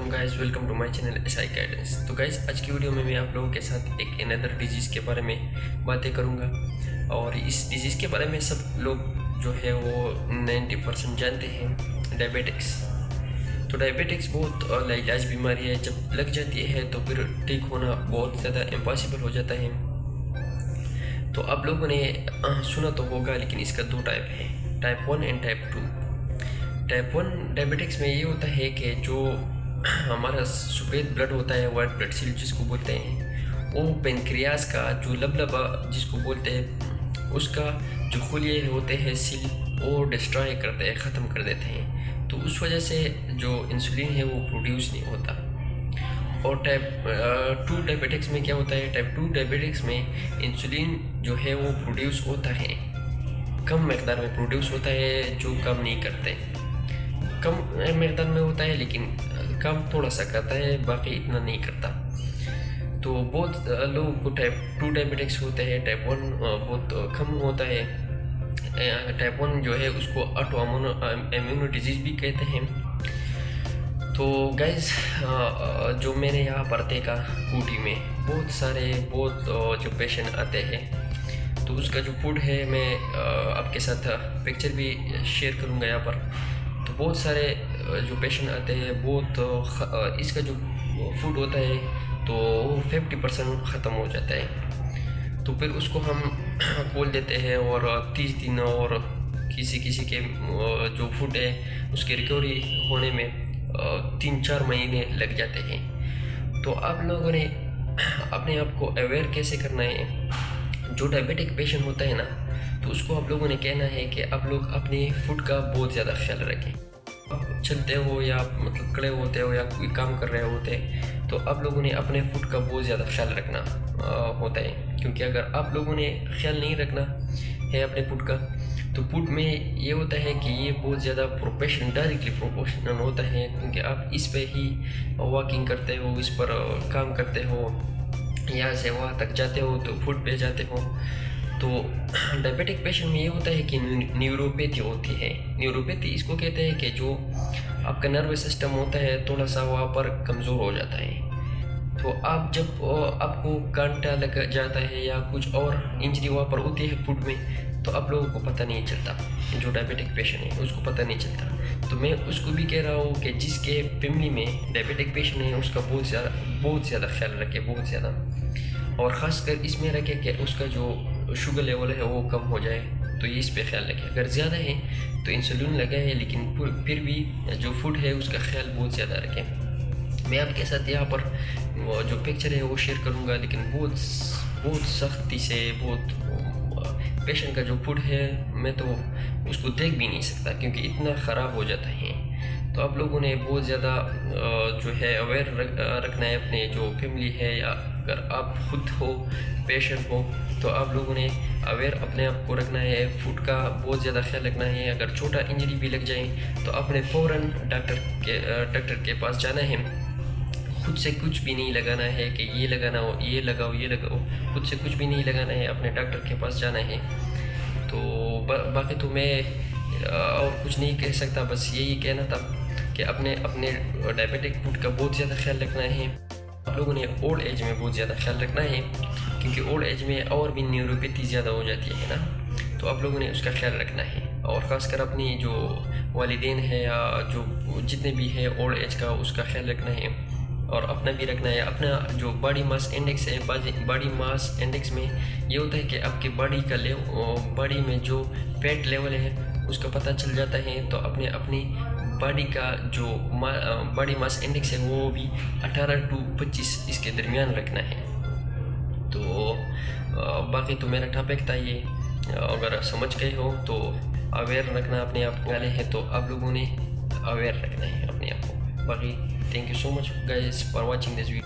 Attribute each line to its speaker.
Speaker 1: वालेकुम guys, welcome to my channel SI guidance. तो guys, आज की वीडियो में मैं आप लोगों के साथ एक अनदर डिजीज़ के बारे में बातें करूंगा। और इस डिजीज़ के बारे में सब लोग जो है वो 90% जानते हैं, डायबिटिक्स। तो डायबिटिक्स बहुत लाइलाज बीमारी है। जब लग जाती है तो फिर ठीक होना बहुत ज़्यादा इम्पॉसिबल हो जाता है। तो आप लोगों ने सुना तो होगा, लेकिन इसका दो टाइप है, type 1 and type 2। Type 1 diabetics में ये होता है कि जो हमारा सफ़ेद ब्लड होता है, वाइट ब्लड सेल जिसको बोलते हैं, वो पेनक्रियाज का जो लबलबा जिसको बोलते हैं, उसका जो खुलिए होते हैं सेल, वो डिस्ट्रॉय करते हैं, ख़त्म कर देते हैं। तो उस वजह से जो इंसुलिन है वो प्रोड्यूस नहीं होता। और टाइप 2 डायबिटिक्स में क्या होता है, टाइप 2 डायबिटिक्स में इंसुलिन जो है वो प्रोड्यूस होता है, कम मकदार में प्रोड्यूस होता है, जो काम नहीं करते। कम मकदार में होता है लेकिन काम थोड़ा सा करता है, बाकी इतना नहीं करता। तो बहुत लोगों को टाइप 2 डायबिटिक्स होते हैं। टाइप 1 बहुत कम होता है। टाइप 1 जो है उसको ऑटो इम्यून डिजीज़ भी कहते हैं। तो गाइस, जो मैंने यहाँ पर देखा ऊटी में बहुत जो पेशेंट आते हैं, तो उसका जो फूड है मैं आपके साथ पिक्चर भी शेयर करूँगा यहाँ पर। तो बहुत सारे जो पेशेंट आते हैं, बहुत इसका जो फूड होता है तो 50% ख़त्म हो जाता है। तो फिर उसको हम खोल देते हैं और 30 दिन और किसी के जो फूड है उसकी रिकवरी होने में 3-4 महीने लग जाते हैं। तो आप लोगों ने अपने आप को अवेयर कैसे करना है। जो डायबिटिक पेशेंट होता है ना, तो उसको आप लोगों ने कहना है कि आप लोग अपने फूड का बहुत ज़्यादा ख्याल रखें। आप चलते हो या मतलब खड़े होते हो या कोई काम कर रहे होते हैं, तो आप लोगों ने अपने फूड का बहुत ज़्यादा ख्याल रखना होता है। क्योंकि अगर आप लोगों ने ख्याल नहीं रखना है अपने फूड का, तो फूड में ये होता है कि ये बहुत ज़्यादा डायरेक्टली प्रोपोर्शनल होता है। क्योंकि आप इस पे ही वॉकिंग करते हो, इस पर काम करते हो, यहाँ से वहाँ तक जाते हो तो फूड पे जाते हो। तो डायबिटिक पेशेंट में ये होता है कि न्यूरोपैथी होती है। न्यूरोपैथी इसको कहते हैं कि जो आपका नर्वस सिस्टम होता है थोड़ा सा वहाँ पर कमज़ोर हो जाता है। तो आप जब आपको कांटा लग जाता है या कुछ और इंजरी वहाँ पर होती है फूड में, तो आप लोगों को पता नहीं चलता। जो डायबिटिक पेशेंट है उसको पता नहीं चलता। तो मैं उसको भी कह रहा हूँ कि जिसके फैमिली में डायबिटिक पेशेंट है उसका बहुत ज़्यादा ख्याल रखे, बहुत ज़्यादा। और ख़ासकर इसमें रखे कि उसका जो शुगर लेवल है वो कम हो जाए, तो ये इस पे ख्याल रखें। अगर ज़्यादा है तो इंसुलिन लगा है, लेकिन फिर भी जो फूड है उसका ख्याल बहुत ज़्यादा रखें। मैं आपके साथ यहाँ पर जो पिक्चर है वो शेयर करूँगा, लेकिन बहुत सख्ती से पेशेंट का जो फूड है मैं तो उसको देख भी नहीं सकता, क्योंकि इतना ख़राब हो जाता है। तो आप लोगों ने बहुत ज़्यादा जो है अवेयर रखना है अपने जो फैमिली है, या अगर आप खुद हो पेशेंट हो तो आप लोगों ने अवेयर अपने आप को रखना है, फूड का बहुत ज़्यादा ख्याल रखना है। अगर छोटा इंजरी भी लग जाए तो अपने फ़ौरन डॉक्टर के पास जाना है। खुद से कुछ भी नहीं लगाना है कि ये लगाना हो, ये लगाओ, खुद से कुछ भी नहीं लगाना है, अपने डॉक्टर के पास जाना है। तो बाकी तो मैं और कुछ नहीं कह सकता, बस यही कहना था कि अपने डायबिटिक फूड का बहुत ज़्यादा ख्याल रखना है। आप लोगों ने ओल्ड एज में बहुत ज़्यादा ख्याल रखना है, क्योंकि ओल्ड एज में और भी न्यूरोपैथी ज़्यादा हो जाती है ना, तो आप लोगों ने उसका ख्याल रखना है। और ख़ासकर अपनी जो वालिदैन है या जो जितने भी है ओल्ड एज का, उसका ख्याल रखना है और अपना भी रखना है। अपना जो बॉडी मास इंडेक्स है, बॉडी मास इंडेक्स में ये होता है कि आपके बॉडी में जो फैट लेवल है उसका पता चल जाता है। तो अपनी बॉडी का जो बॉडी मास इंडेक्स है वो भी 18 to 25 इसके दरमियान रखना है। तो बाकी तो मेरा टॉपिक था ये। अगर समझ गए हो तो अवेयर रखना अपने आप को वाले हैं, तो आप लोगों ने अवेयर रखना है अपने आप को। बाकी thank you so much guys for watching this video.